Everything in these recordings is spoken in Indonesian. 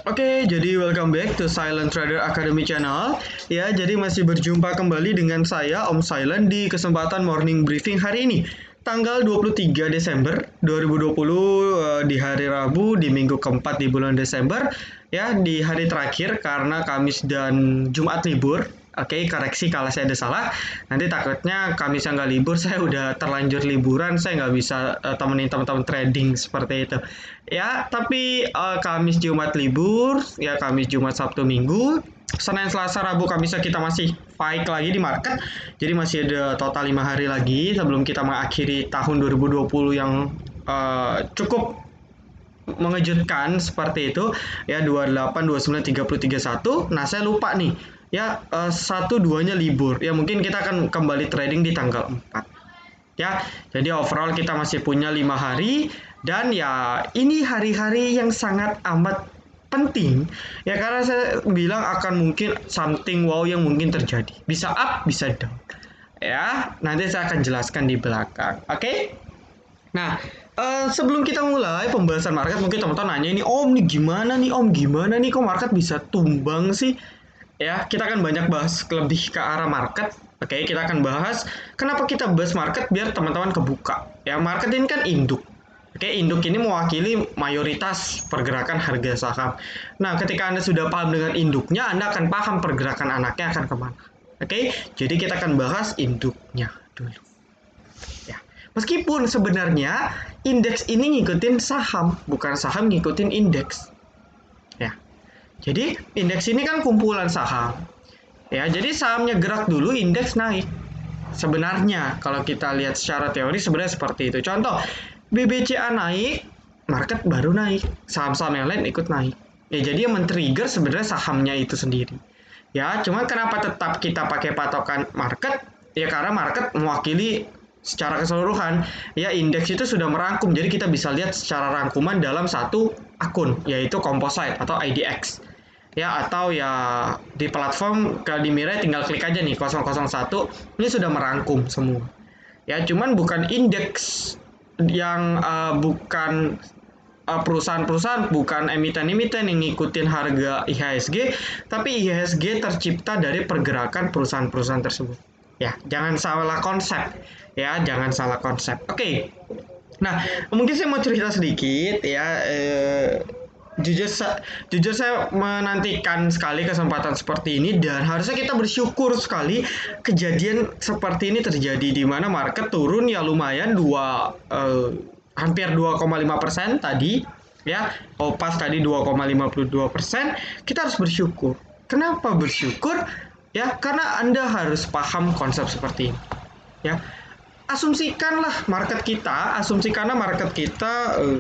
Oke, jadi welcome back to Silent Trader Academy channel. Ya, jadi masih berjumpa kembali dengan saya Om Silent di kesempatan morning briefing hari ini. Tanggal 23 Desember 2020 di hari Rabu di minggu keempat di bulan Desember. Ya, di hari terakhir karena Kamis dan Jumat libur. Oke, koreksi kalau saya ada salah. Nanti takutnya Kamis nggak libur, saya udah terlanjur liburan, saya nggak bisa temenin teman-teman trading seperti itu. Ya, tapi Kamis Jumat libur, ya Kamis Jumat Sabtu Minggu, Senin Selasa Rabu Kamisnya kita masih fight lagi di market. Jadi masih ada total 5 hari lagi sebelum kita mengakhiri tahun 2020 yang cukup mengejutkan seperti itu ya. 28, 29, 30, 31. Nah, saya lupa nih. Ya, 1 2-nya libur. Ya mungkin kita akan kembali trading di tanggal 4. Ya, jadi overall kita masih punya 5 hari dan ya ini hari-hari yang sangat amat penting ya, karena saya bilang akan mungkin something wow yang mungkin terjadi. Bisa up, bisa down. Ya, nanti saya akan jelaskan di belakang. Oke? Nah, sebelum kita mulai pembahasan market, mungkin teman-teman nanya ini, Om nih gimana nih, Om gimana nih kok market bisa tumbang sih? Ya, kita akan banyak bahas lebih ke arah market. Oke, kita akan bahas kenapa kita bahas market biar teman-teman kebuka. Ya, market ini kan induk. Oke, induk ini mewakili mayoritas pergerakan harga saham. Nah, ketika Anda sudah paham dengan induknya, Anda akan paham pergerakan anaknya akan kemana. Oke, jadi kita akan bahas induknya dulu. Ya, meskipun sebenarnya indeks ini ngikutin saham, bukan saham ngikutin indeks. Ya, jadi indeks ini kan kumpulan saham. Ya, jadi sahamnya gerak dulu, indeks naik. Sebenarnya kalau kita lihat secara teori sebenarnya seperti itu. Contoh, BBCA naik, market baru naik. Saham-saham yang lain ikut naik. Ya, jadi yang men-trigger sebenarnya sahamnya itu sendiri. Ya, cuma kenapa tetap kita pakai patokan market? Ya karena market mewakili secara keseluruhan. Ya, indeks itu sudah merangkum. Jadi kita bisa lihat secara rangkuman dalam satu akun, yaitu Composite atau IDX. Ya, atau ya di platform kalau di Mirai tinggal klik aja nih 001, ini sudah merangkum semua. Ya, cuman bukan indeks yang bukan perusahaan-perusahaan, bukan emiten-emiten yang ngikutin harga IHSG, tapi IHSG tercipta dari pergerakan perusahaan-perusahaan tersebut. Ya, jangan salah konsep. Ya, jangan salah konsep. Oke. Nah, mungkin saya mau cerita sedikit ya. Jujur, jujur saya menantikan sekali kesempatan seperti ini dan harusnya kita bersyukur sekali kejadian seperti ini terjadi di mana market turun ya lumayan hampir 2,5% tadi ya. Pas tadi 2,52%, kita harus bersyukur. Kenapa bersyukur? Ya, karena Anda harus paham konsep seperti ini. Ya, asumsikanlah market kita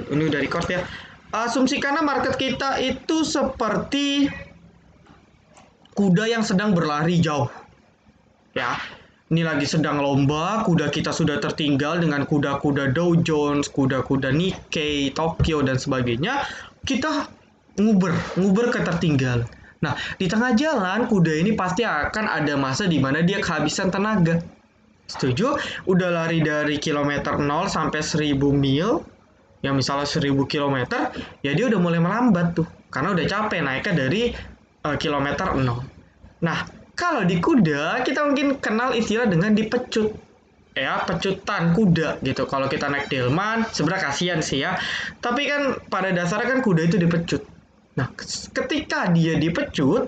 ini udah record ya. Asumsikanlah market kita itu seperti kuda yang sedang berlari jauh. Ya, ini lagi sedang lomba, kuda kita sudah tertinggal dengan kuda-kuda Dow Jones, kuda-kuda Nikkei, Tokyo dan sebagainya. Kita nguber ketertinggalan. Nah, di tengah jalan kuda ini pasti akan ada masa di mana dia kehabisan tenaga. Setuju? Udah lari dari kilometer 0 sampai 1000 mil, yang misalnya 1000 kilometer, ya dia udah mulai melambat tuh. Karena udah capek naiknya dari kilometer 0. Nah, kalau di kuda, kita mungkin kenal istilah dengan dipecut. Ya, pecutan kuda gitu. Kalau kita naik delman, sebenarnya kasihan sih ya. Tapi kan pada dasarnya kan kuda itu dipecut. Nah, ketika dia dipecut,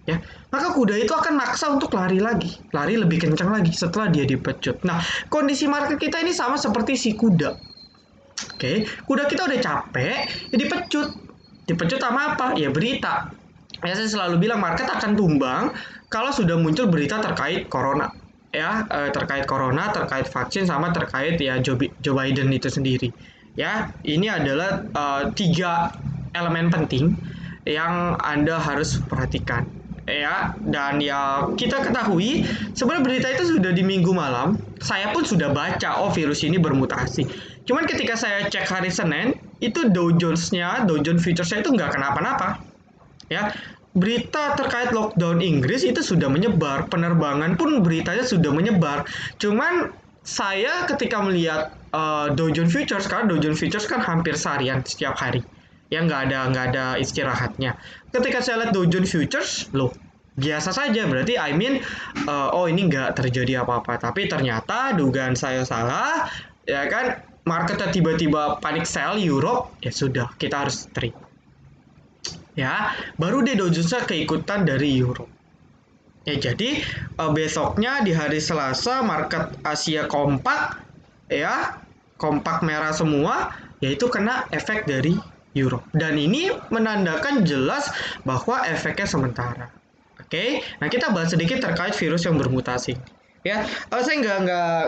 ya, maka kuda itu akan maksa untuk lari lagi, lari lebih kencang lagi setelah dia dipecut. Nah, kondisi market kita ini sama seperti si kuda. Oke, kuda kita udah capek, ya dipecut. Dipecut sama apa? Ya berita. Ya, saya selalu bilang market akan tumbang kalau sudah muncul berita terkait corona. Ya, terkait corona, terkait vaksin, sama terkait ya Joe Biden itu sendiri. Ya, ini adalah 3 elemen penting yang Anda harus perhatikan. Ya, dan ya kita ketahui sebenarnya berita itu sudah di minggu malam. Saya pun sudah baca, oh virus ini bermutasi. Cuman ketika saya cek hari Senin, itu Dow Jones Futures-nya itu nggak kenapa-napa. Ya, berita terkait lockdown Inggris itu sudah menyebar, penerbangan pun beritanya sudah menyebar. Cuman saya ketika melihat Dow Jones Futures, karena Dow Jones Futures kan hampir seharian setiap hari. Ya nggak ada istirahatnya. Ketika saya lihat Dow Jones Futures, loh biasa saja, berarti oh ini nggak terjadi apa-apa. Tapi ternyata dugaan saya salah, ya kan, marketnya tiba-tiba panic sell Europe, ya sudah, kita harus terima. Ya, baru deh Dow Jones-nya keikutan dari Europe. Ya, jadi besoknya di hari Selasa market Asia kompak, ya, kompak merah semua, yaitu kena efek dari euro. Dan ini menandakan jelas bahwa efeknya sementara. Oke, nah kita bahas sedikit terkait virus yang bermutasi. Ya, saya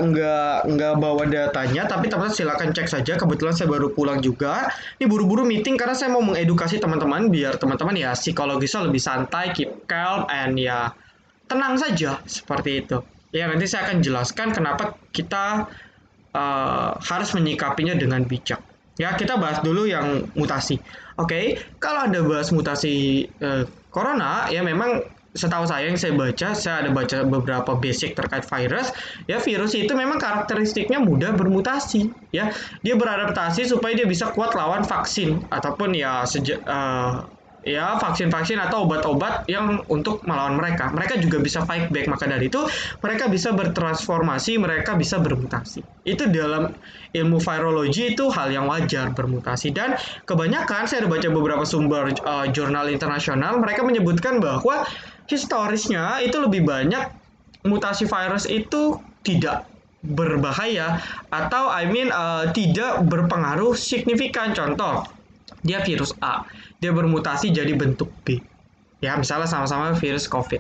nggak bawa datanya, tapi teman-teman silakan cek saja. Kebetulan saya baru pulang juga. Ini buru-buru meeting karena saya mau mengedukasi teman-teman biar teman-teman ya psikologisnya lebih santai, keep calm, and ya tenang saja seperti itu. Ya nanti saya akan jelaskan kenapa kita harus menyikapinya dengan bijak. Ya kita bahas dulu yang mutasi. Oke, kalau Anda bahas mutasi corona, ya memang setahu saya yang saya ada baca beberapa basic terkait virus. Ya virus itu memang karakteristiknya mudah bermutasi. Ya dia beradaptasi supaya dia bisa kuat lawan vaksin ataupun ya vaksin-vaksin atau obat-obat yang untuk melawan mereka. Mereka juga bisa fight back, maka dari itu mereka bisa bertransformasi, mereka bisa bermutasi. Itu dalam ilmu virologi itu hal yang wajar bermutasi, dan kebanyakan saya ada baca beberapa sumber jurnal internasional, mereka menyebutkan bahwa historisnya itu lebih banyak mutasi virus itu tidak berbahaya atau tidak berpengaruh signifikan. Contoh, dia virus A, dia bermutasi jadi bentuk B. Ya, misalnya sama-sama virus COVID.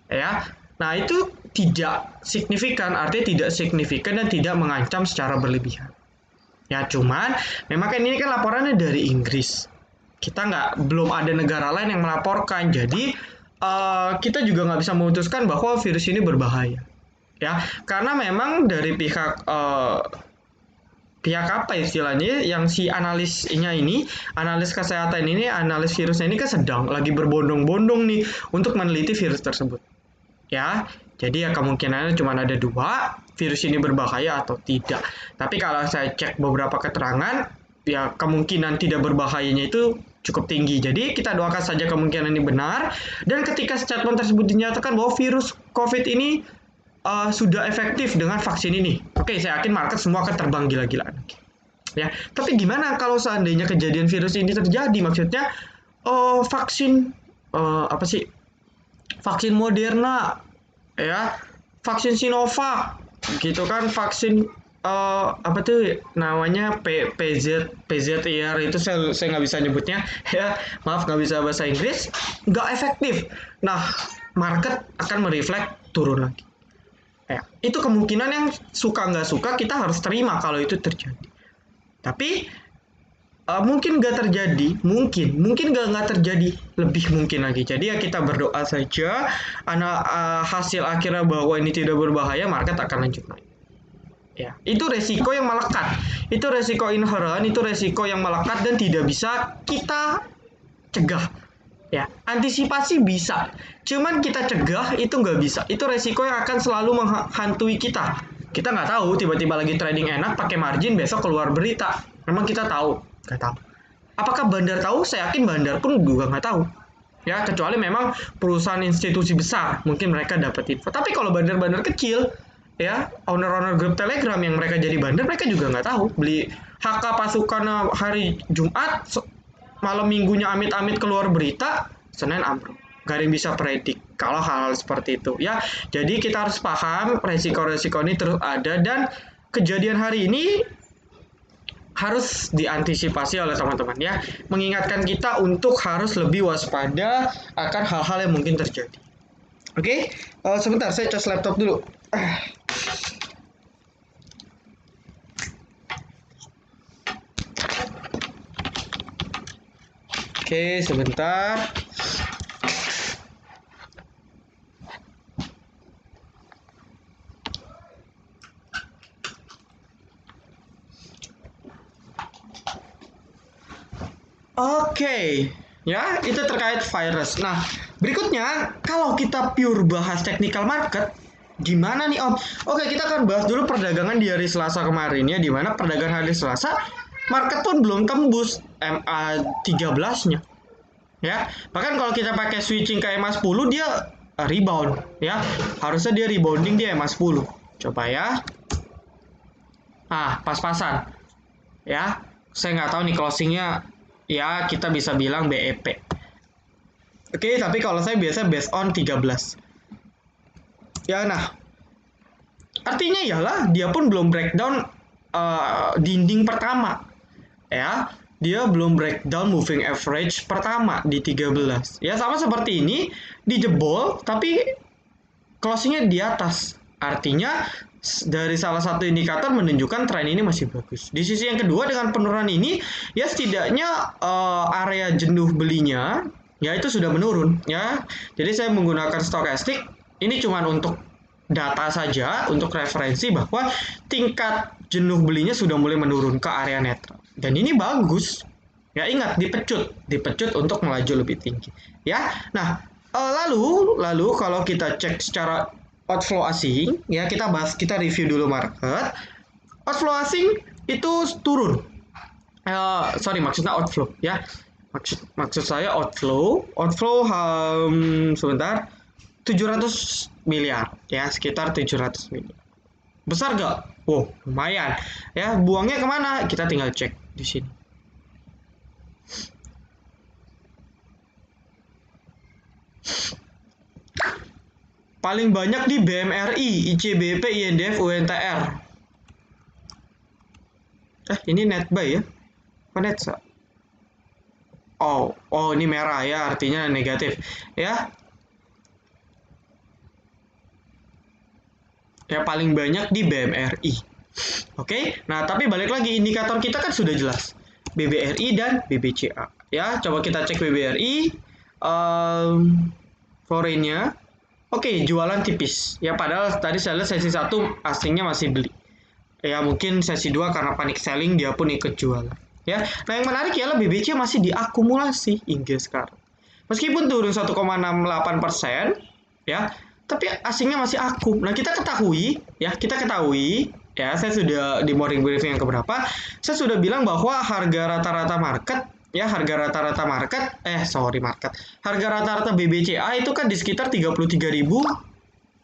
Ya. Nah, itu tidak signifikan, artinya tidak signifikan dan tidak mengancam secara berlebihan. Ya, cuman memang kan ini kan laporannya dari Inggris. Kita belum ada negara lain yang melaporkan. Jadi, kita juga nggak bisa memutuskan bahwa virus ini berbahaya. Ya, karena memang dari pihak apa istilahnya yang si analis kesehatan ini, analis virusnya ini kan sedang lagi berbondong-bondong nih untuk meneliti virus tersebut. Ya, jadi ya kemungkinannya cuma ada dua, virus ini berbahaya atau tidak. Tapi kalau saya cek beberapa keterangan, ya kemungkinan tidak berbahayanya itu cukup tinggi. Jadi kita doakan saja kemungkinan ini benar. Dan ketika statement tersebut dinyatakan bahwa virus COVID ini sudah efektif dengan vaksin ini, oke, saya yakin market semua akan terbang gila-gilaan. Ya, tapi gimana kalau seandainya kejadian virus ini terjadi? Maksudnya, vaksin apa sih? Vaksin Moderna, ya, vaksin Sinovac, gitu kan? Vaksin apa tuh namanya PZIR itu saya nggak bisa nyebutnya, ya, maaf nggak bisa bahasa Inggris, nggak efektif. Nah, market akan merefleks turun lagi. Ya, itu kemungkinan yang suka nggak suka kita harus terima kalau itu terjadi. Tapi mungkin nggak terjadi, mungkin nggak terjadi, lebih mungkin lagi. Jadi ya kita berdoa saja, hasil akhirnya bahwa ini tidak berbahaya, market akan lanjut naik. Ya, itu resiko yang melekat, itu resiko inherent, itu resiko yang melekat dan tidak bisa kita cegah. Ya, antisipasi bisa, cuman kita cegah itu nggak bisa. Itu resiko yang akan selalu menghantui kita. Kita nggak tahu, tiba-tiba lagi trading enak pakai margin, besok keluar berita. Memang kita tahu? Nggak tahu. Apakah bandar tahu? Saya yakin bandar pun juga nggak tahu. Ya, kecuali memang perusahaan institusi besar, mungkin mereka dapat info. Tapi kalau bandar-bandar kecil, ya, owner-owner grup Telegram yang mereka jadi bandar, mereka juga nggak tahu. Beli HK pasukan hari Jumat, malam minggunya amit-amit keluar berita, Senin ambruk. Gak ada yang bisa predik kalau hal-hal seperti itu. Ya, jadi kita harus paham resiko-resiko ini terus ada, dan kejadian hari ini harus diantisipasi oleh teman-teman, ya. Mengingatkan kita untuk harus lebih waspada akan hal-hal yang mungkin terjadi. Oke, sebentar saya cas laptop dulu. Oke, sebentar. Oke, ya, itu terkait virus. Nah, berikutnya kalau kita pure bahas technical market, gimana nih Om? Oke, kita akan bahas dulu perdagangan di hari Selasa kemarin, ya, di mana perdagangan hari Selasa market pun belum tembus MA 13-nya. Ya, bahkan kalau kita pakai switching ke MA 10 dia rebound ya. Harusnya dia rebounding di MA 10. Coba ya. Pas-pasan. Ya, saya nggak tahu nih closingnya, ya kita bisa bilang BEP. Oke, tapi kalau saya biasa based on 13. Ya, nah. Artinya iyalah dia pun belum breakdown dinding pertama. Ya, dia belum breakdown moving average pertama di 13. Ya, sama seperti ini, dijebol tapi closingnya di atas. Artinya dari salah satu indikator menunjukkan tren ini masih bagus. Di sisi yang kedua dengan penurunan ini, ya setidaknya area jenuh belinya ya itu sudah menurun ya. Jadi saya menggunakan stokastik ini cuma untuk data saja, untuk referensi bahwa tingkat jenuh belinya sudah mulai menurun ke area netral. Dan ini bagus. Ya ingat dipecut untuk melaju lebih tinggi. Ya. Nah, lalu kalau kita cek secara outflow asing, ya kita review dulu market. Outflow asing itu turun. Maksudnya outflow ya. Maksud saya outflow sebentar 700 miliar ya, sekitar 700 miliar. Besar gak? Wow, lumayan. Ya, buangnya kemana? Kita tinggal cek di sini. Paling banyak di BMRI, ICBP, INDF, UNTR. Ini net buy ya? Apa net sell? Oh, ini merah ya, artinya negatif. Ya. Ya paling banyak di BMRI. Oke, nah tapi balik lagi indikator kita kan sudah jelas. BBRI dan BBCA. Ya, coba kita cek BBRI. Foreign-nya. Oke, jualan tipis. Ya, padahal tadi saya lihat sesi 1 asingnya masih beli. Ya, mungkin sesi 2 karena panik selling dia pun ikut jualan. Ya, nah yang menarik ialah BBCA masih diakumulasi hingga sekarang. Meskipun turun 1,68%, ya, tapi asingnya masih akum. Nah, kita ketahui, ya, saya sudah di morning briefing yang keberapa, saya sudah bilang bahwa harga rata-rata market, harga rata-rata BBCA itu kan di sekitar 33.000,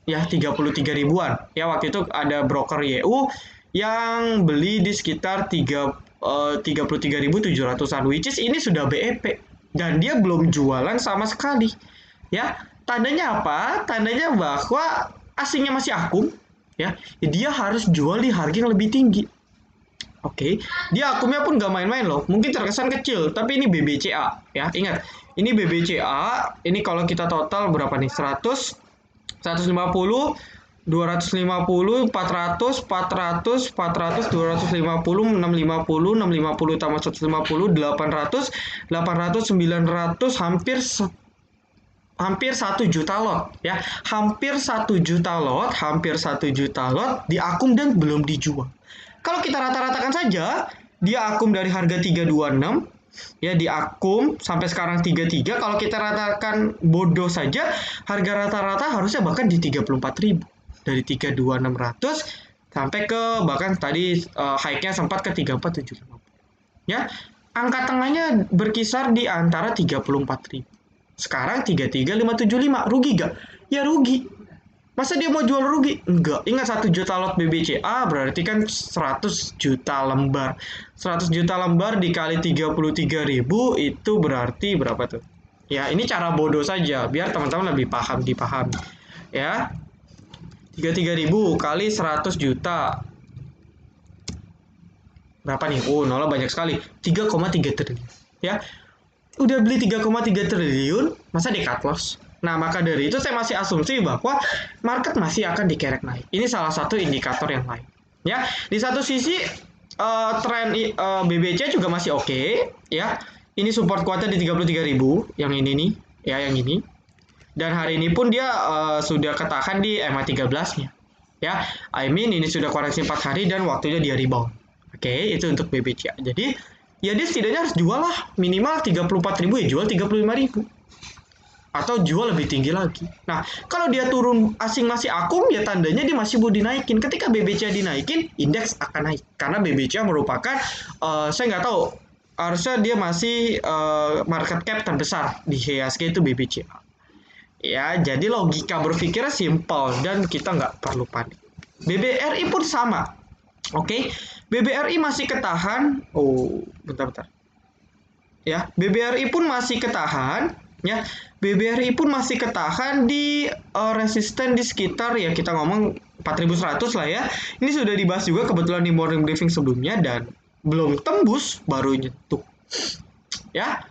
ya 33 ribuan. Ya, waktu itu ada broker YU yang beli di sekitar 33.700-an, which is ini sudah BEP dan dia belum jualan sama sekali. Ya, tandanya apa? Tandanya bahwa asingnya masih akum, ya. Dia harus jual di harga yang lebih tinggi. Oke, dia akumnya pun gak main-main loh. Mungkin terkesan kecil, tapi ini BBCA, ya. Ingat, ini BBCA. Ini kalau kita total berapa nih? 100, 150, 250, 400, 400, 400, 250, 650, 650 tambah 150, 800, 800, 900, hampir 1 juta lot ya, hampir 1 juta lot di akum dan belum dijual. Kalau kita rata-ratakan saja, dia akum dari harga 326 ya, di akum sampai sekarang 33. Kalau kita ratakan bodoh saja, harga rata-rata harusnya bahkan di 34.000, dari 32.600 sampai ke bahkan tadi high-nya sempat ke 34.750 ya. Angka tengahnya berkisar di antara 34.000. Sekarang 33.575. Rugi gak? Ya rugi. Masa dia mau jual rugi? Enggak. Ingat 1 juta lot BBCA berarti kan 100 juta lembar. 100 juta lembar dikali 33.000 itu berarti berapa tuh? Ya, ini cara bodoh saja biar teman-teman lebih dipahami. Ya. 33.000 kali 100 juta. Berapa nih? Oh, nolnya banyak sekali. 3,3 triliun. Ya. Udah beli 3,3 triliun, masa di cut loss? Nah, maka dari itu saya masih asumsi bahwa market masih akan dikerek naik. Ini salah satu indikator yang lain. Ya, di satu sisi tren BBC juga masih oke, ya. Ini support kuatnya di 33.000, yang ini nih, ya yang ini. Dan hari ini pun dia sudah ketahan di MA 13-nya. Ya, ini sudah koreksi 4 hari dan waktunya dia rebound. Oke, itu untuk BBC. Jadi ya dia setidaknya harus jual lah, minimal 34.000 ya jual 35.000. atau jual lebih tinggi lagi. Nah, kalau dia turun asing masih akum, ya tandanya dia masih mau dinaikin. Ketika BBCA dinaikin, indeks akan naik. Karena BBCA merupakan, saya nggak tahu, harusnya dia masih market cap terbesar di IHSG itu BBCA. Ya, jadi logika berpikirnya simpel dan kita nggak perlu panik. BBRI pun sama. Oke, BBRI masih ketahan. Oh, bentar-bentar. Ya, BBRI pun masih ketahan. Ya, BBRI pun masih ketahan di resisten di sekitar, ya kita ngomong 4.100 lah ya. Ini sudah dibahas juga kebetulan di morning briefing sebelumnya dan belum tembus, baru nyentuh. Ya.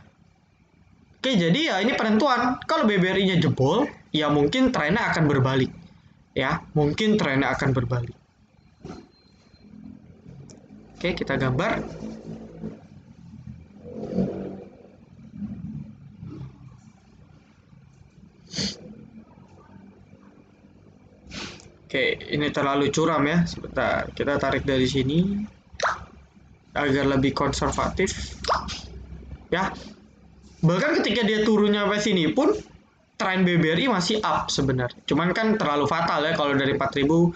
Oke, jadi ya ini penentuan. Kalau BBRI-nya jebol, ya mungkin trennya akan berbalik. Ya, mungkin trennya akan berbalik. Oke, kita gambar. Oke, ini terlalu curam ya. Sebentar, kita tarik dari sini agar lebih konservatif. Ya, bahkan ketika dia turunnya sampai sini pun tren BBRI masih up sebenarnya. Cuman kan terlalu fatal ya kalau dari 4.000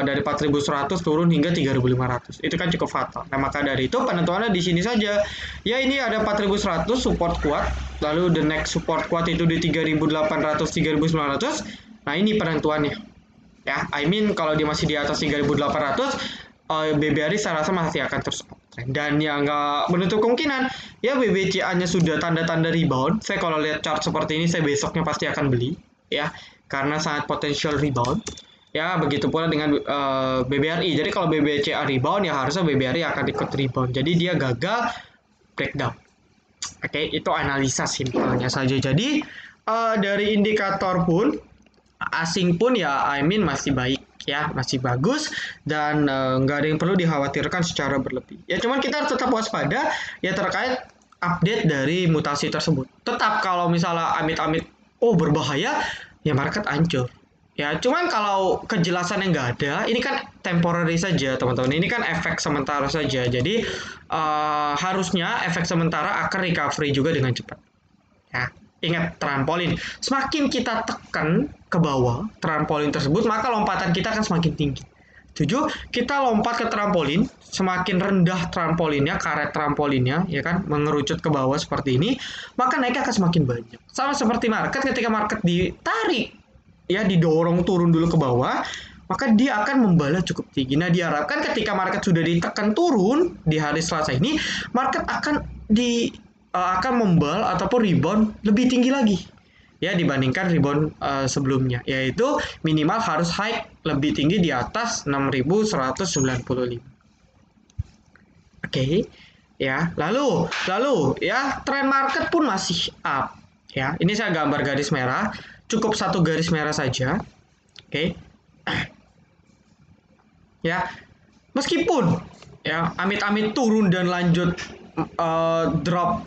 dari 4.100 turun hingga 3.500. Itu kan cukup fatal. Nah, maka dari itu penentuannya di sini saja. Ya, ini ada 4.100 support kuat, lalu the next support kuat itu di 3.800, 3.900. Nah, ini penentuannya. Ya, I mean kalau dia masih di atas 3.800, BBRI saya rasa masih akan terus uptrend. Dan yang nggak menutup kemungkinan, ya BBCA-nya sudah tanda-tanda rebound. Saya kalau lihat chart seperti ini, saya besoknya pasti akan beli, ya, karena sangat potensial rebound. Ya, begitu pula dengan BBRI. Jadi kalau BBCA rebound, ya harusnya BBRI akan ikut rebound. Jadi dia gagal breakdown. Oke, itu analisa simpelnya saja. Jadi dari indikator pun asing pun ya I mean masih baik ya, masih bagus dan nggak ada yang perlu dikhawatirkan secara berlebih. Ya cuman kita harus tetap waspada ya terkait update dari mutasi tersebut. Tetap kalau misalnya amit-amit berbahaya, ya market hancur. Ya cuman kalau kejelasan yang nggak ada, ini kan temporary saja teman-teman. Ini kan efek sementara saja. Jadi harusnya efek sementara akan recovery juga dengan cepat. Ya, ingat trampolin. Semakin kita tekan ke bawah trampolin tersebut, maka lompatan kita akan semakin tinggi. Tujuh, kita lompat ke trampolin, semakin rendah trampolinnya, karet trampolinnya, ya kan, mengerucut ke bawah seperti ini, maka naiknya akan semakin banyak. Sama seperti market, ketika market ditarik, ya didorong turun dulu ke bawah, maka dia akan membalas cukup tinggi. Nah, diharapkan ketika market sudah ditekan turun di hari Selasa ini, market akan membal ataupun rebound lebih tinggi lagi ya dibandingkan rebound sebelumnya, yaitu minimal harus high lebih tinggi di atas 6.195. Oke. Ya, lalu ya tren market pun masih up ya. Ini saya gambar garis merah, cukup satu garis merah saja. Oke. Ya, meskipun ya amit-amit turun dan lanjut drop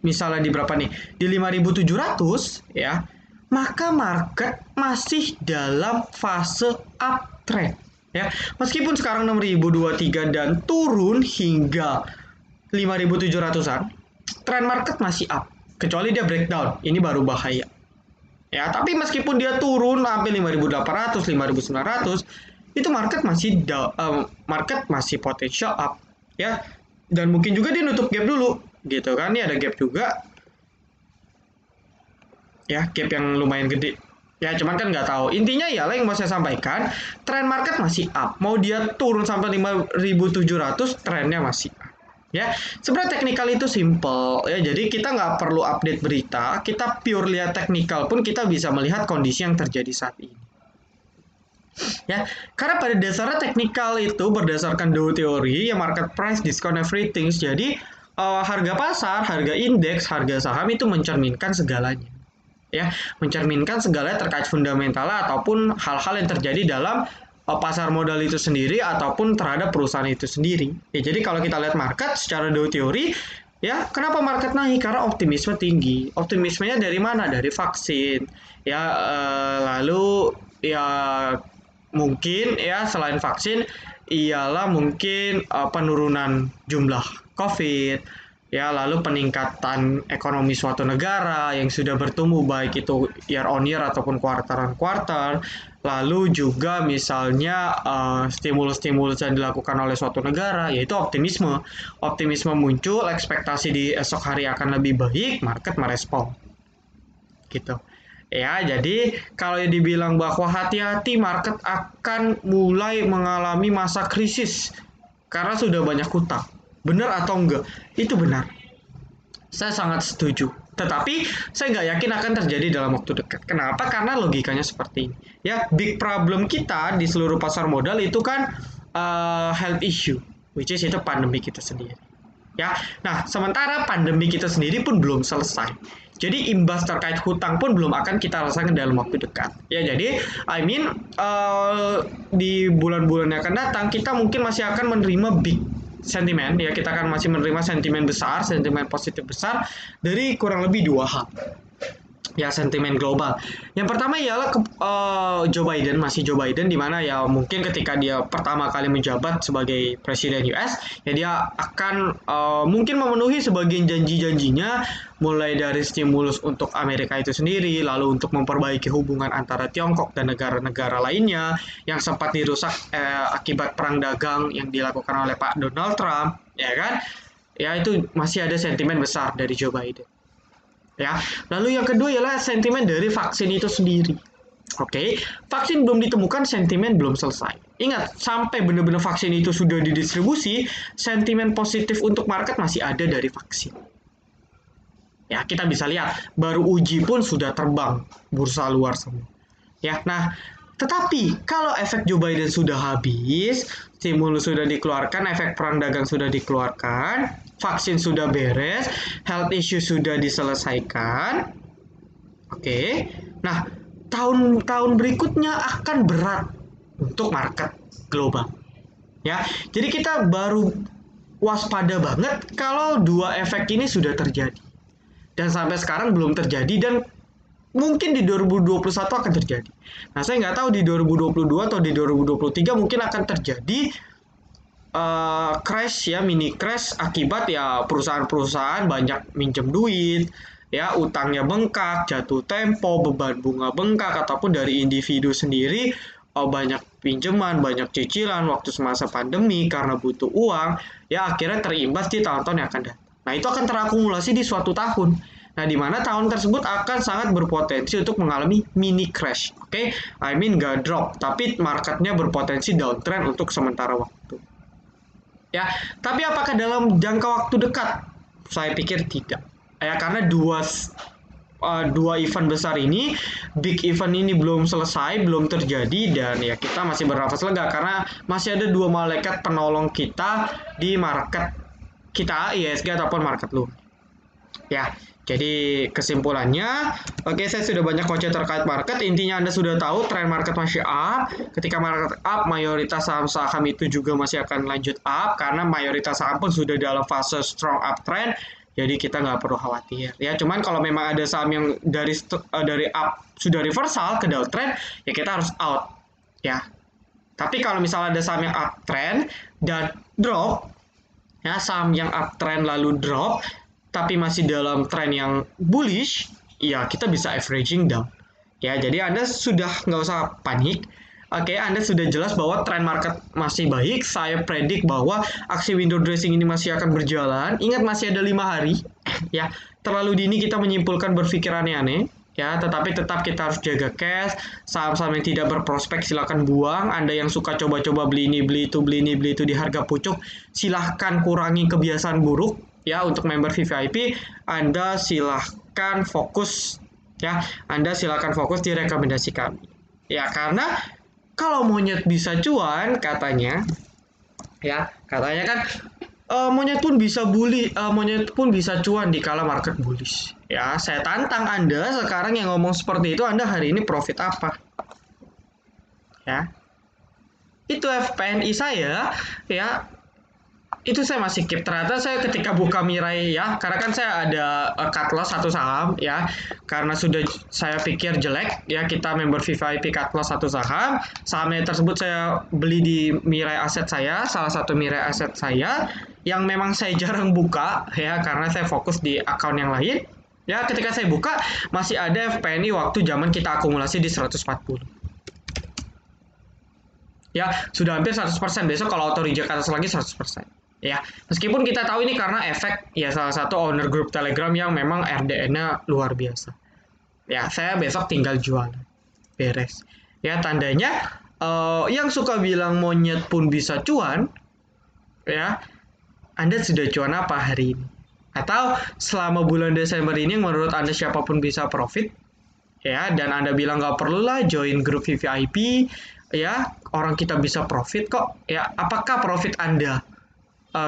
misalnya di berapa nih? Di 5.700 ya. Maka market masih dalam fase uptrend ya. Meskipun sekarang 6.023 dan turun hingga 5.700-an, tren market masih up. Kecuali dia breakdown, ini baru bahaya. Ya, tapi meskipun dia turun sampai 5.800, 5.900, itu market masih potensial up ya. Dan mungkin juga dia nutup gap dulu gitu kan. Ini ada gap juga ya, gap yang lumayan gede ya, cuman kan nggak tahu. Intinya ya yang mau saya sampaikan, tren market masih up, mau dia turun sampai 5.700 trennya masih up ya. Sebenarnya teknikal itu simple ya, jadi kita nggak perlu update berita, kita pure lihat teknikal pun kita bisa melihat kondisi yang terjadi saat ini ya. Karena pada dasarnya teknikal itu berdasarkan Dow teori ya, market price discount everything. Jadi harga pasar, harga indeks, harga saham itu mencerminkan segalanya ya, mencerminkan segalanya terkait fundamental ataupun hal-hal yang terjadi dalam pasar modal itu sendiri ataupun terhadap perusahaan itu sendiri ya. Jadi kalau kita lihat market secara Dow teori ya, kenapa market naik? Karena optimisme tinggi. Optimismenya dari mana? Dari vaksin ya, lalu ya mungkin ya selain vaksin ialah mungkin penurunan jumlah COVID ya, lalu peningkatan ekonomi suatu negara yang sudah bertumbuh baik itu year on year ataupun quarter on quarter, lalu juga misalnya stimulus-stimulus yang dilakukan oleh suatu negara, yaitu optimisme muncul, ekspektasi di esok hari akan lebih baik, market merespon gitu. Ya, jadi kalau dibilang bahwa hati-hati market akan mulai mengalami masa krisis karena sudah banyak hutang. Benar atau enggak? Itu benar. Saya sangat setuju. Tetapi saya nggak yakin akan terjadi dalam waktu dekat. Kenapa? Karena logikanya seperti ini. Ya, big problem kita di seluruh pasar modal itu kan health issue, which is itu pandemi kita sendiri. Ya, nah sementara pandemi kita sendiri pun belum selesai. Jadi imbas terkait hutang pun belum akan kita rasakan dalam waktu dekat. Ya, jadi di bulan-bulan yang akan datang kita mungkin masih akan menerima big sentimen, ya kita akan masih menerima sentimen besar, sentimen positif besar dari kurang lebih dua hal. Ya, sentimen global. Yang pertama ialah Joe Biden, masih Joe Biden, di mana ya mungkin ketika dia pertama kali menjabat sebagai presiden US, ya dia akan mungkin memenuhi sebagian janji-janjinya, mulai dari stimulus untuk Amerika itu sendiri, lalu untuk memperbaiki hubungan antara Tiongkok dan negara-negara lainnya yang sempat dirusak akibat perang dagang yang dilakukan oleh Pak Donald Trump, ya kan? Ya, itu masih ada sentimen besar dari Joe Biden. Ya, lalu yang kedua ialah sentimen dari vaksin itu sendiri. Oke, vaksin belum ditemukan, sentimen belum selesai. Ingat, sampai benar-benar vaksin itu sudah didistribusi, sentimen positif untuk market masih ada dari vaksin. Ya, kita bisa lihat, baru uji pun sudah terbang bursa luar semua. Ya, nah, tetapi kalau efek Joe Biden sudah habis, stimulus sudah dikeluarkan, efek perang dagang sudah dikeluarkan, vaksin sudah beres, health issue sudah diselesaikan. Oke. Nah, tahun-tahun berikutnya akan berat untuk market global. Ya. Jadi kita baru waspada banget kalau dua efek ini sudah terjadi. Dan sampai sekarang belum terjadi dan mungkin di 2021 akan terjadi. Nah, saya nggak tahu di 2022 atau di 2023 mungkin akan terjadi crash, ya, mini crash akibat ya perusahaan-perusahaan banyak minjem duit, ya utangnya bengkak, jatuh tempo, beban bunga bengkak, ataupun dari individu sendiri banyak pinjaman, banyak cicilan waktu semasa pandemi karena butuh uang, ya akhirnya terimbas di tahun-tahun yang akan datang. Nah, itu akan terakumulasi di suatu tahun. Nah, di mana tahun tersebut akan sangat berpotensi untuk mengalami mini crash. Oke, nggak drop, tapi marketnya berpotensi downtrend untuk sementara waktu. Ya, tapi apakah dalam jangka waktu dekat? Saya pikir tidak. Ya, karena dua event besar ini, big event ini belum selesai, belum terjadi, dan ya kita masih bernafas lega karena masih ada dua malaikat penolong kita di market kita, ISG ataupun market luar. Ya, jadi kesimpulannya, oke, saya sudah banyak kocek terkait market. Intinya Anda sudah tahu tren market masih up. Ketika market up, mayoritas saham-saham itu juga masih akan lanjut up karena mayoritas saham pun sudah dalam fase strong uptrend. Jadi kita nggak perlu khawatir. Ya, cuman kalau memang ada saham yang dari up sudah reversal ke downtrend, ya kita harus out. Ya. Tapi kalau misalnya ada saham yang uptrend dan drop, ya saham yang uptrend lalu drop tapi masih dalam tren yang bullish, ya kita bisa averaging down. Ya, jadi Anda sudah nggak usah panik. Oke, Anda sudah jelas bahwa tren market masih baik. Saya predik bahwa aksi window dressing ini masih akan berjalan. Ingat, masih ada 5 hari. Ya, terlalu dini kita menyimpulkan, berpikir aneh-aneh. Ya, tetapi tetap kita harus jaga cash. Saham-saham yang tidak berprospek silakan buang. Anda yang suka coba-coba beli ini, beli itu di harga pucuk, silahkan kurangi kebiasaan buruk. Ya, untuk member VVIP, Anda silahkan fokus, ya, Anda silahkan fokus di rekomendasi kami. Ya, karena kalau monyet bisa cuan, katanya, ya, katanya kan monyet pun bisa cuan di kala market bullish. Ya, saya tantang Anda sekarang yang ngomong seperti itu, Anda hari ini profit apa? Ya, itu FPNI saya, ya. Itu saya masih keep. Ternyata saya ketika buka Mirai, ya, karena kan saya ada cut loss satu saham, ya, karena sudah saya pikir jelek, ya, kita member VVIP cut loss satu sahamnya tersebut saya beli di Mirai aset saya, salah satu Mirai aset saya, yang memang saya jarang buka ya karena saya fokus di akun yang lain. Ya, ketika saya buka masih ada FPNI waktu zaman kita akumulasi di 140. Ya, sudah hampir 100%. Besok kalau auto reject atas lagi 100%. Ya, meskipun kita tahu ini karena efek ya salah satu owner group Telegram yang memang RDN-nya luar biasa. Ya, saya besok tinggal jual. Beres. Ya, tandanya yang suka bilang monyet pun bisa cuan, ya, Anda sudah cuan apa hari ini? Atau selama bulan Desember ini menurut Anda siapapun bisa profit, ya, dan Anda bilang nggak perlulah join grup VVIP, ya, orang kita bisa profit kok, ya, apakah profit Anda,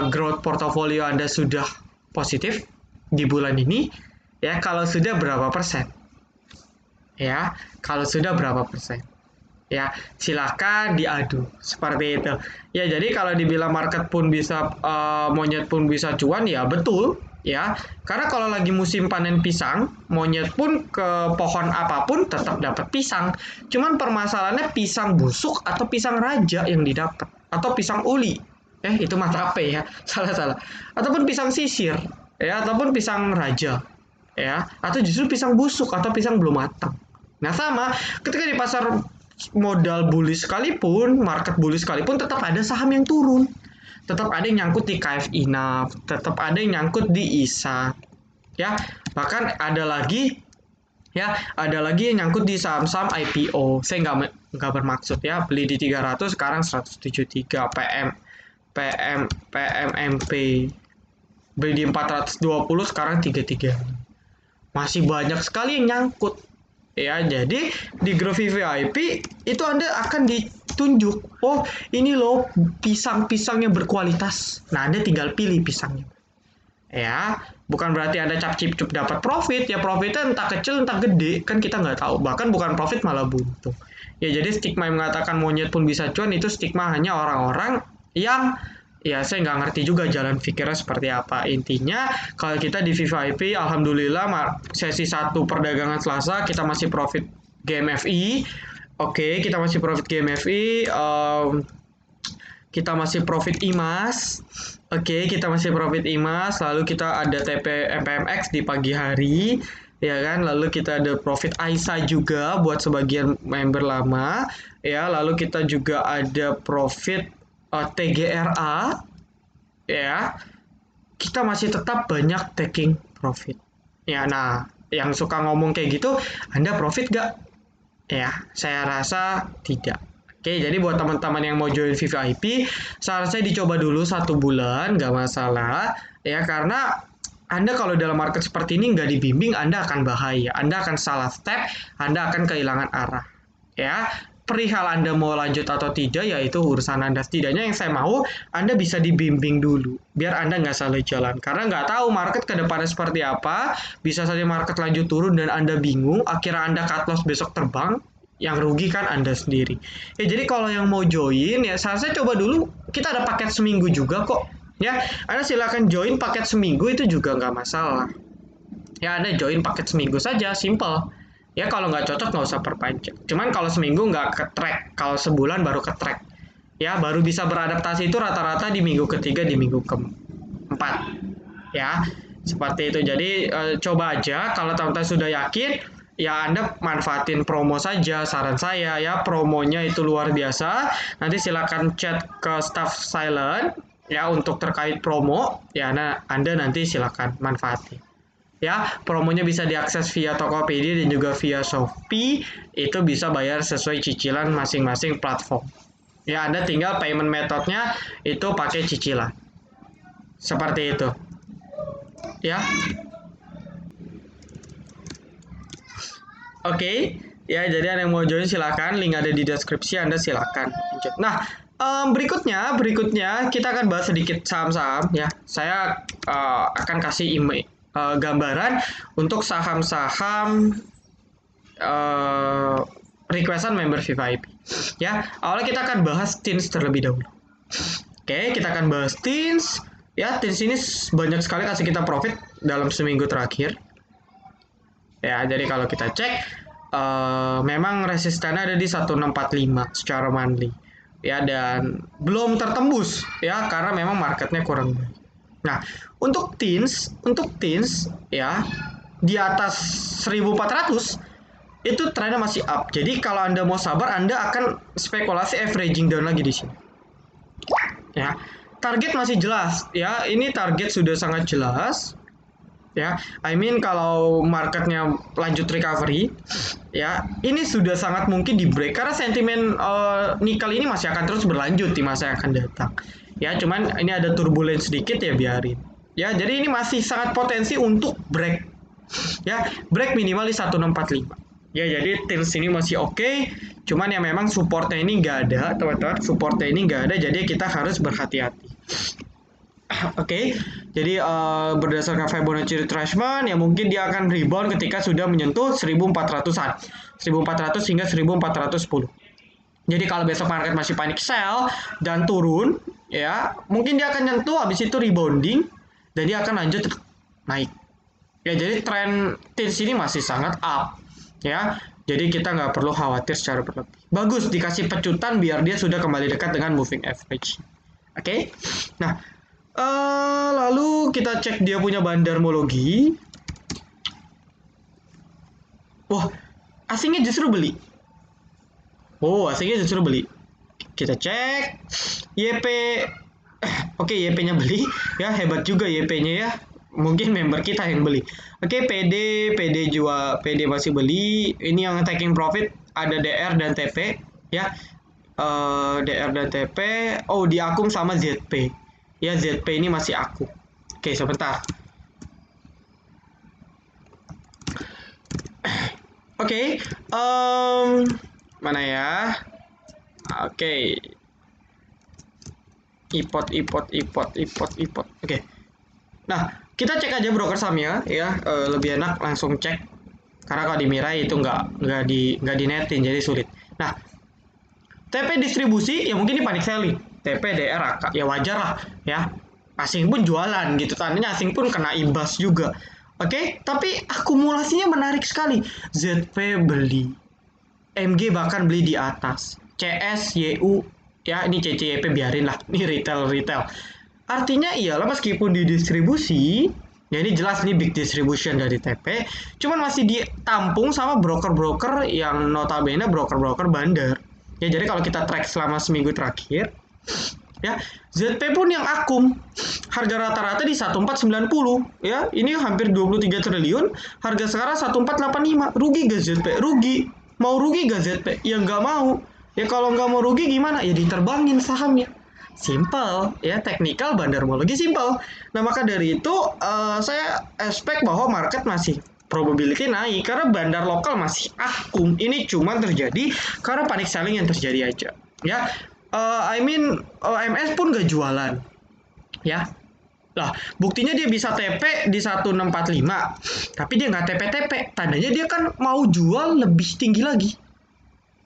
growth portfolio Anda sudah positif di bulan ini? Ya, kalau sudah berapa persen? Ya, kalau sudah berapa persen? Ya, silakan diadu seperti itu. Ya, jadi kalau dibilang market pun bisa monyet pun bisa cuan ya betul ya. Karena kalau lagi musim panen pisang, monyet pun ke pohon apapun tetap dapat pisang. Cuman permasalahannya pisang busuk atau pisang raja yang didapat atau pisang uli. Itu mata apa ya? Salah-salah. Ataupun pisang sisir ya, ataupun pisang raja ya, atau justru pisang busuk atau pisang belum matang. Nah, sama ketika di pasar modal bullish sekalipun, market bullish sekalipun tetap ada saham yang turun. Tetap ada yang nyangkut di KF Enough, tetap ada yang nyangkut di ISA. Ya, bahkan ada lagi yang nyangkut di saham-saham IPO. Saya nggak bermaksud ya, beli di 300 sekarang 173 PMMP. Beli di 420 sekarang 33. Masih banyak sekali yang nyangkut. Ya, jadi di grup VVIP itu Anda akan ditunjuk, oh ini loh pisang-pisang yang berkualitas. Nah, Anda tinggal pilih pisangnya. Ya, bukan berarti Anda cap-cip-cup dapat profit, ya profitnya entah kecil entah gede, kan kita nggak tahu. Bahkan bukan profit malah buntung. Ya, jadi stigma yang mengatakan monyet pun bisa cuan itu stigma hanya orang-orang yang ya saya nggak ngerti juga jalan pikirnya seperti apa. Intinya kalau kita di VVIP, alhamdulillah sesi 1 perdagangan Selasa kita masih profit GMFI. Oke, kita masih profit GMFI. Kita masih profit IMAS. Oke, kita masih profit IMAS. Lalu kita ada TP MPMX di pagi hari. Ya kan, lalu kita ada profit AISA juga buat sebagian member lama. Ya, lalu kita juga ada profit TGRA. Ya, kita masih tetap banyak taking profit. Ya, nah, yang suka ngomong kayak gitu, Anda profit gak? Ya, saya rasa tidak. Oke, jadi buat teman-teman yang mau join VVIP, saran saya dicoba dulu 1 bulan, nggak masalah. Ya, karena Anda kalau dalam market seperti ini nggak dibimbing, Anda akan bahaya. Anda akan salah step, Anda akan kehilangan arah. Ya, perihal Anda mau lanjut atau tidak, ya itu urusan Anda. Setidaknya yang saya mau, Anda bisa dibimbing dulu, biar Anda nggak salah jalan. Karena nggak tahu market ke depannya seperti apa, bisa saja market lanjut turun dan Anda bingung, akhirnya Anda cut loss besok terbang, yang rugi kan Anda sendiri. Ya, jadi kalau yang mau join, ya saya coba dulu, kita ada paket seminggu juga kok. Ya, Anda silakan join paket seminggu itu juga nggak masalah. Ya, Anda join paket seminggu saja, simple. Ya, kalau nggak cocok nggak usah perpanjang. Cuman kalau seminggu nggak ke track, kalau sebulan baru ke track. Ya, baru bisa beradaptasi itu rata-rata di minggu ketiga, di minggu keempat. Ya, seperti itu. Jadi coba aja, kalau teman-teman sudah yakin, ya Anda manfaatin promo saja, saran saya ya, promonya itu luar biasa. Nanti silakan chat ke staff Silent ya untuk terkait promo. Ya, Anda nanti silakan manfaatin. Ya, promonya bisa diakses via Tokopedia dan juga via Shopee. Itu bisa bayar sesuai cicilan masing-masing platform. Ya, Anda tinggal payment methodnya itu pakai cicilan. Seperti itu. Ya. Oke, ya jadi ada yang mau join silakan, link ada di deskripsi, Anda silakan. Nah, berikutnya kita akan bahas sedikit saham-saham ya. Saya akan kasih gambaran untuk saham-saham requestan member VVIP. Ya, awalnya kita akan bahas TINS terlebih dahulu. Oke, kita akan bahas TINS. Ya, TINS ini banyak sekali kasih kita profit dalam seminggu terakhir. Ya, jadi kalau kita cek memang resistennya ada di 1645 secara monthly. Ya, dan belum tertembus ya karena memang marketnya kurang baik. Nah, untuk teens ya di atas 1400 itu trennya masih up. Jadi kalau Anda mau sabar, Anda akan spekulasi averaging down lagi di sini. Ya. Target masih jelas ya. Ini target sudah sangat jelas. Ya, I mean kalau marketnya lanjut recovery, ya ini sudah sangat mungkin di break karena sentimen nikel ini masih akan terus berlanjut di masa yang akan datang. Ya, cuman ini ada turbulence sedikit ya biarin. Ya, jadi ini masih sangat potensi untuk break. Ya, break minimal di 1645. Ya, jadi tilt ini masih oke, cuman ya memang supportnya ini nggak ada, teman-teman. Supportnya ini nggak ada, jadi kita harus berhati-hati. Oke, jadi berdasarkan Fibonacci retracement, ya mungkin dia akan rebound ketika sudah menyentuh 1400-an, 1400 hingga 1410. Jadi kalau besok market masih panic sell dan turun, ya mungkin dia akan nyentuh, habis itu rebounding, dan dia akan lanjut naik. Ya, jadi tren TILS ini masih sangat up, ya. Jadi kita nggak perlu khawatir secara berlebih. Bagus dikasih pecutan biar dia sudah kembali dekat dengan moving average. Oke, nah. Lalu kita cek dia punya bandarmologi. Wah, asingnya justru beli. Oh, asingnya justru beli. Kita cek YP. Oke, YP-nya beli. Ya, hebat juga YP-nya ya. Mungkin member kita yang beli. Oke, PD jual, PD masih beli. Ini yang taking profit ada DR dan TP ya. DR dan TP. Oh, di akum sama ZP. Ya, ZP ini masih aku. Oke, sebentar. Oke, mana ya? Oke. Ipot. Oke. Nah, kita cek aja broker sahamnya ya. Lebih enak langsung cek. Karena kalau di Mirai itu nggak dinetin jadi sulit. Nah, TP distribusi ya mungkin ini panik selling. TP DR AK ya wajar lah ya. Asing pun jualan gitu, tandanya asing pun kena imbas juga. Oke, tapi akumulasinya menarik sekali. ZP beli, MG bahkan beli di atas. CS, YU, ya ini CCYP biarin lah. Ini retail. Artinya iyalah meskipun di distribusi, ya ini jelas nih big distribution dari TP, cuman masih ditampung sama broker-broker yang notabene broker-broker bandar. Ya jadi kalau kita track selama seminggu terakhir, ya ZP pun yang akum harga rata-rata di 1490 ya, ini hampir 23 triliun, harga sekarang 1485. Rugi gak ZP? Rugi. Mau rugi gak ZP? Ya nggak mau. Ya kalau nggak mau rugi gimana? Ya diterbangin sahamnya. Simple ya, teknikal bandarmologi simple. Nah maka dari itu saya expect bahwa market masih probability naik karena bandar lokal masih akum. Ini cuma terjadi karena panic selling yang terjadi aja. Ya, I mean OMS pun gak jualan. Ya, lah buktinya dia bisa TP di 1645, tapi dia nggak TP-TP. Tandanya dia kan mau jual lebih tinggi lagi.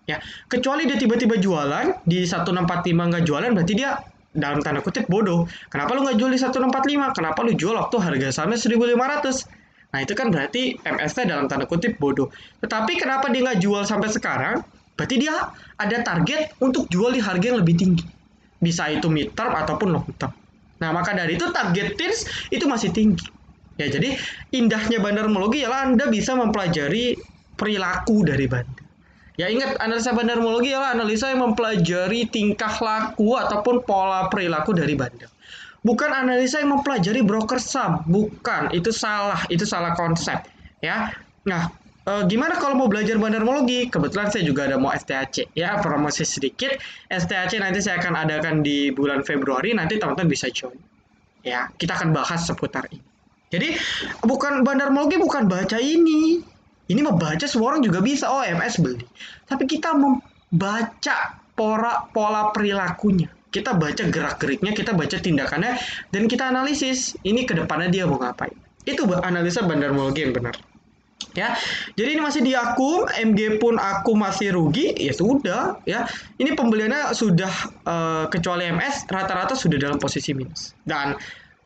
Ya, kecuali dia tiba-tiba jualan di 1645 nggak jualan, berarti dia dalam tanda kutip bodoh. Kenapa lu nggak jual di 1645? Kenapa lu jual waktu harga sahamnya 1500? Nah itu kan berarti MS-nya dalam tanda kutip bodoh. Tetapi kenapa dia nggak jual sampai sekarang? Berarti dia ada target untuk jual di harga yang lebih tinggi. Bisa itu mid term ataupun long term. Nah maka dari itu target TILS itu masih tinggi. Ya jadi indahnya bandarmologi ialah Anda bisa mempelajari perilaku dari bandar. Ya ingat, analisa bandarmologi adalah analisa yang mempelajari tingkah laku ataupun pola perilaku dari bandar. Bukan analisa yang mempelajari broker saham, bukan, itu salah konsep, ya. Nah, gimana kalau mau belajar bandarmologi? Kebetulan saya juga ada mau STAC, ya, promosi sedikit. STAC nanti saya akan adakan di bulan Februari, nanti teman-teman bisa join. Ya, kita akan bahas seputar ini. Jadi, bandarmologi bukan baca ini. Ini membaca semua orang juga bisa. Oh, MS beli. Tapi kita membaca pola perilakunya. Kita baca gerak-geriknya, kita baca tindakannya, dan kita analisis. Ini ke depannya dia mau ngapain. Itu analisa bandarmologi yang benar. Ya, jadi ini masih di akum, MG pun akum masih rugi, ya sudah, ya. Ini pembeliannya sudah kecuali MS rata-rata sudah dalam posisi minus. Dan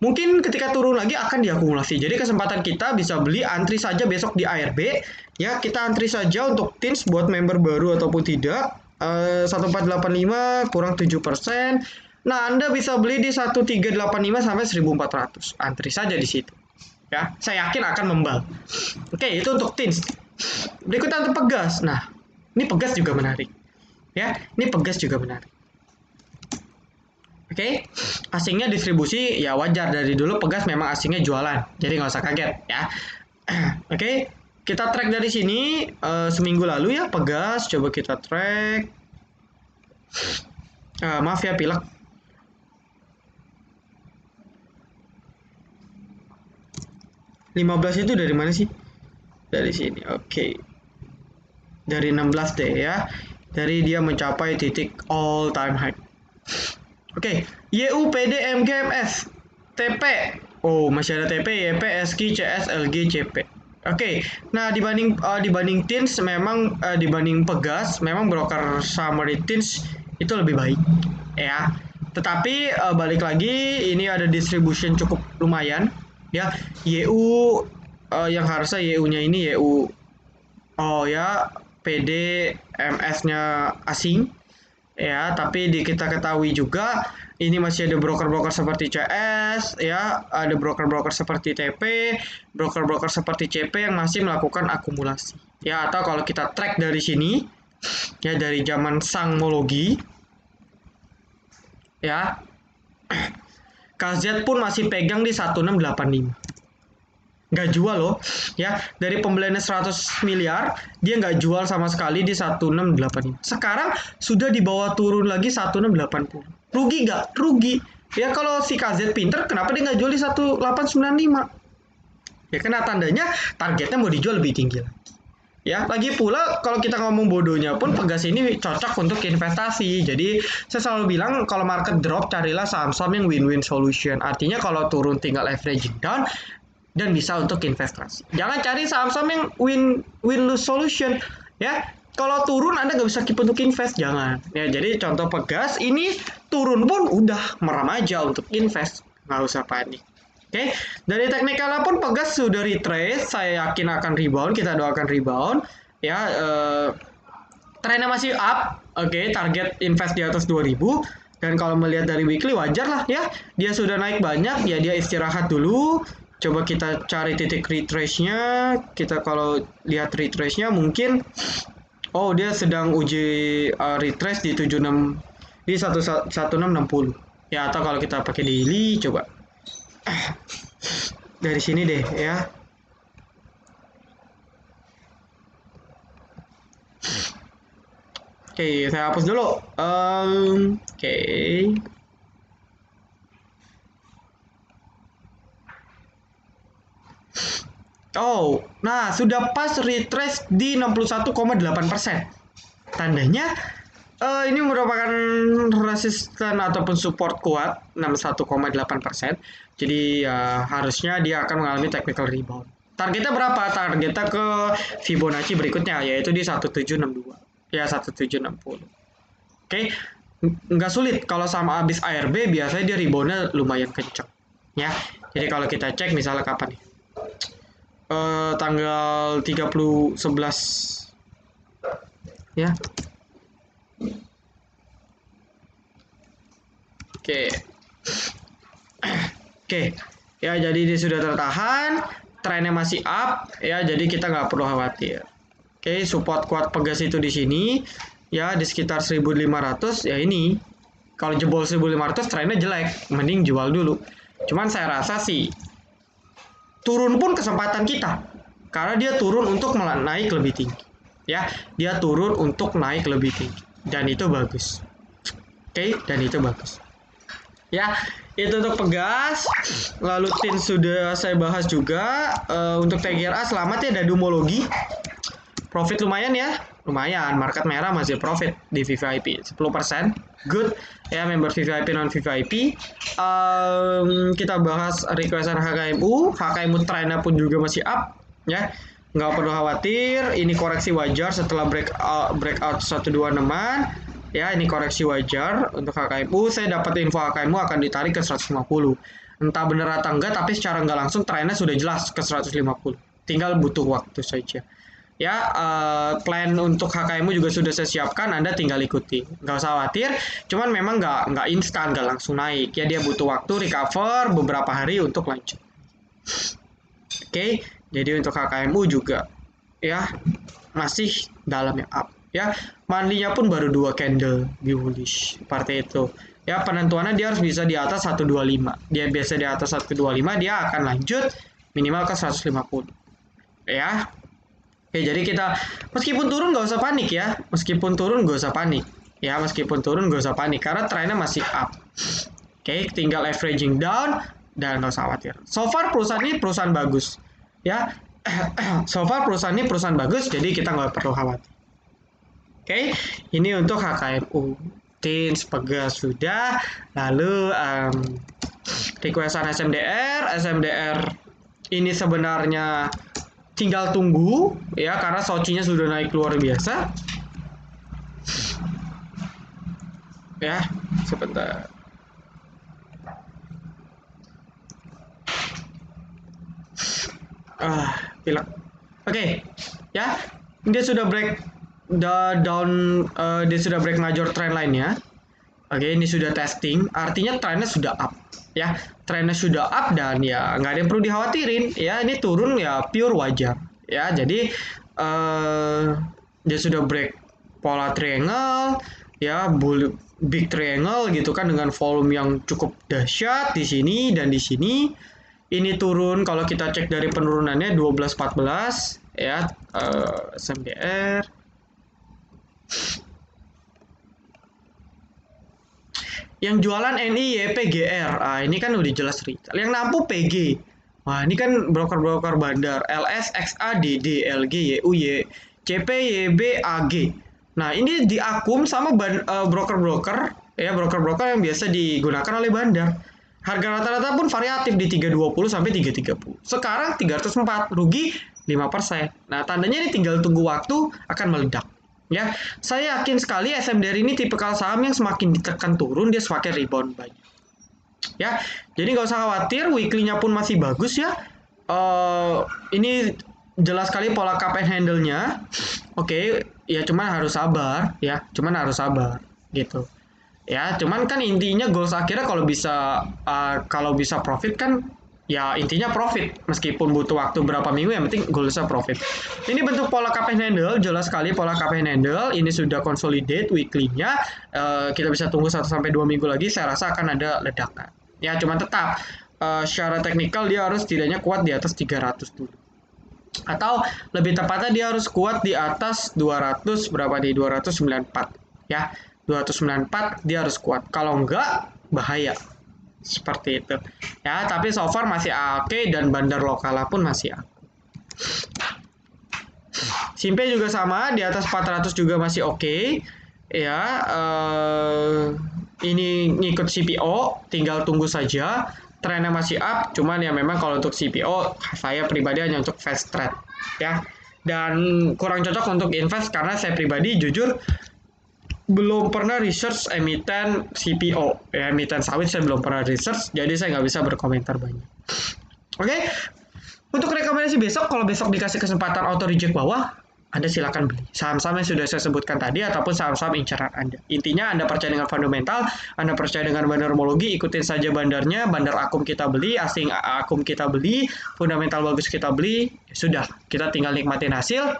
mungkin ketika turun lagi akan diakumulasi. Jadi kesempatan kita bisa beli, antri saja besok di ARB. Ya, kita antri saja untuk TILS buat member baru ataupun tidak. 1485 kurang 7%. Nah, Anda bisa beli di 1385 sampai 1400. Antri saja di situ. Ya, saya yakin akan membal. Oke, itu untuk Teens. Berikutnya untuk Pegas. Nah, ini Pegas juga menarik. Ya, ini Pegas juga menarik. Oke, asingnya distribusi ya wajar, dari dulu Pegas memang asingnya jualan, jadi nggak usah kaget ya. Oke, kita track dari sini seminggu lalu ya Pegas, coba kita track. Maaf ya pilek. (15) itu dari mana sih? Dari sini, oke. Dari 16 deh ya. Dari dia mencapai titik all time high. Oke, YU, PD, MGMS, TP. Oh, masih ada TP, YP, SQ, CS, LG, CP. Oke, nah dibanding Teens memang dibanding Pegas memang broker summary Teens itu lebih baik ya. Tetapi balik lagi ini ada distribution cukup lumayan ya. YU yang harusnya YU-nya ini YU, oh ya, PD MS-nya asing ya, tapi kita ketahui juga ini masih ada broker-broker seperti CS ya, ada broker-broker seperti TP, broker-broker seperti CP yang masih melakukan akumulasi ya. Atau kalau kita track dari sini ya, dari zaman Sangmologi ya, KZ pun masih pegang di 1685, nggak jual loh ya. Dari pembeliannya 100 miliar dia nggak jual sama sekali di 1685. Sekarang sudah dibawa turun lagi 1680. Rugi nggak? Rugi ya. Kalau si KZ pinter, kenapa dia nggak jual di 1895 ya? Karena tandanya targetnya mau dijual lebih tinggi lagi ya. Lagi pula kalau kita ngomong bodohnya pun Pegas ini cocok untuk investasi. Jadi saya selalu bilang kalau market drop carilah saham-saham yang win-win solution. Artinya kalau turun tinggal averaging down dan bisa untuk investasi. Jangan cari saham-saham yang win-lose solution ya. Kalau turun Anda nggak bisa keep untuk invest, jangan ya. Jadi contoh Pegas ini turun pun udah merem aja untuk invest, nggak usah panik. Oke, dari teknikalnya pun Pegas sudah retrace, saya yakin akan rebound, kita doakan rebound ya. Trennya masih up, oke, target invest di atas 2000. Dan kalau melihat dari weekly wajar lah ya, dia sudah naik banyak ya, dia istirahat dulu. Coba kita cari titik retrace-nya. Kita kalau lihat retrace-nya mungkin, oh dia sedang uji retrace di 76, di 1660 ya. Atau kalau kita pakai daily, coba dari sini deh ya. Oke, saya hapus dulu. Oke. Oh, nah sudah pas retrace di 61,8%. Tandanya ini merupakan resisten ataupun support kuat 61,8%. Jadi harusnya dia akan mengalami technical rebound. Targetnya berapa? Targetnya ke Fibonacci berikutnya, yaitu di 1762. Ya, 1760. Oke, nggak sulit. Kalau sama habis ARB biasanya dia reboundnya lumayan kenceng ya. Jadi kalau kita cek misalnya kapan nih, tanggal 30/11 ya. Oke. Oke. Ya, jadi dia sudah tertahan, trennya masih up ya, jadi kita nggak perlu khawatir. Oke, support kuat Pegas itu di sini ya, di sekitar 1500 ya. Ini kalau jebol 1500 trennya jelek, mending jual dulu. Cuman saya rasa sih turun pun kesempatan kita, karena dia turun untuk naik lebih tinggi ya. Dia turun untuk naik lebih tinggi dan itu bagus. Oke, dan itu bagus ya. Itu untuk Pegas. Lalu Tin sudah saya bahas juga. Untuk TGRA selamat ya, ada Dumologi. Profit lumayan ya, lumayan. Market merah masih profit di VVIP 10%. Good ya, member VVIP non VVIP. Kita bahas requestan HKMU. HKMU trennya pun juga masih up ya, nggak perlu khawatir. Ini koreksi wajar setelah breakout 126an ya. Ini koreksi wajar untuk HKMU. Saya dapat info HKMU akan ditarik ke 150. Entah benar atau enggak, tapi secara nggak langsung trennya sudah jelas ke 150. Tinggal butuh waktu saja Ya, plan untuk HKMU juga sudah saya siapkan, Anda tinggal ikuti. Nggak usah khawatir, cuman memang nggak instan, nggak langsung naik. Ya, dia butuh waktu recover beberapa hari untuk lanjut. Oke, jadi untuk HKMU juga ya masih dalam yang up. Ya, mandinya pun baru 2 candle di bullish seperti itu. Ya, penentuannya dia harus bisa di atas 125. Dia biasa di atas 125, dia akan lanjut minimal ke 150. Ya, oke, jadi kita meskipun turun nggak usah panik ya. Meskipun turun nggak usah panik. Ya, meskipun turun nggak usah panik karena trennya masih up. Oke, tinggal averaging down dan nggak usah khawatir. So far perusahaan ini perusahaan bagus. Ya, so far perusahaan ini perusahaan bagus, jadi kita nggak perlu khawatir. Oke, ini untuk HKMU. Tins, Pegas sudah. Lalu requestan SMDR ini sebenarnya tinggal tunggu ya karena Sochinya sudah naik luar biasa. Ya, sebentar. Pilek. Oke, ya. Dia sudah break dia sudah break major trend line-nya. Oke, ini sudah testing, artinya trennya sudah up. Ya, trennya sudah up dan ya nggak ada yang perlu dikhawatirin. Ya, ini turun ya pure wajar. Ya, jadi dia sudah break pola triangle, ya big triangle gitu kan dengan volume yang cukup dahsyat di sini dan di sini. Ini turun kalau kita cek dari penurunannya 12-14 ya, SMDR. Yang jualan NI, PGR. Ini kan udah jelas retail. Yang nampu PG. Wah, ini kan broker-broker bandar. LS, XA, DD, LG, YUY, CP, YB, AG. Nah, ini diakum sama broker-broker, ya broker-broker yang biasa digunakan oleh bandar. Harga rata-rata pun variatif di 320 sampai 330. Sekarang 304, rugi 5%. Nah, tandanya ini tinggal tunggu waktu akan meledak. Ya, saya yakin sekali SMDR ini tipikal saham yang semakin ditekan turun dia semakin rebound banyak. Ya, jadi nggak usah khawatir, weekly-nya pun masih bagus ya. Ini jelas sekali pola cup and handle-nya. Oke, ya cuman harus sabar ya, cuman harus sabar gitu. Ya, cuman kan intinya goals akhirnya kalau bisa profit kan ya intinya profit meskipun butuh waktu berapa minggu yang penting goalsnya profit. Ini bentuk pola cup and handle, jelas sekali pola cup and handle. Ini sudah consolidate weekly-nya. Kita bisa tunggu 1 sampai 2 minggu lagi saya rasa akan ada ledakan. Ya, cuman tetap secara teknikal dia harus setidaknya kuat di atas 300 dulu. Atau lebih tepatnya dia harus kuat di atas 200 berapa nih 294 ya. 294 dia harus kuat. Kalau enggak bahaya. Seperti itu. Ya, tapi so far masih oke dan bandar lokal pun masih oke. Simpe juga sama, di atas 400 juga masih oke. Ya, ini ngikut CPO, tinggal tunggu saja. Trennya masih up, cuman ya memang kalau untuk CPO saya pribadi hanya untuk fast trade ya. Dan kurang cocok untuk invest karena saya pribadi jujur belum pernah research emiten CPO ya, emiten sawit saya belum pernah research, jadi saya nggak bisa berkomentar banyak. Oke, untuk rekomendasi besok, kalau besok dikasih kesempatan auto reject bawah, Anda silakan beli saham-saham yang sudah saya sebutkan tadi ataupun saham-saham incaran Anda. Intinya Anda percaya dengan fundamental, Anda percaya dengan bandarmologi, ikutin saja bandarnya, bandar akum kita beli, asing akum kita beli, fundamental bagus kita beli, ya sudah, kita tinggal nikmatin hasil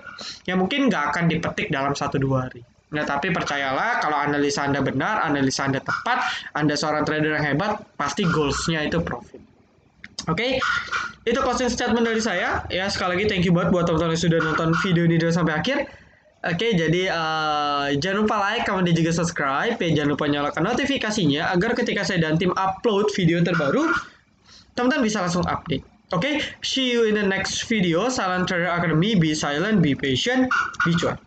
yang mungkin nggak akan dipetik dalam 1-2 hari. Nah, tapi percayalah kalau analisa Anda benar, analisa Anda tepat, Anda seorang trader yang hebat, pasti goals-nya itu profit. Oke, itu closing statement dari saya. Ya, sekali lagi thank you buat teman-teman yang sudah nonton video ini dari sampai akhir. Oke, jadi jangan lupa like, comment, dan juga subscribe. Ya, jangan lupa nyalakan notifikasinya agar ketika saya dan tim upload video terbaru, teman-teman bisa langsung update. Oke, see you in the next video. Silent Trader Academy, be silent, be patient, be cuan.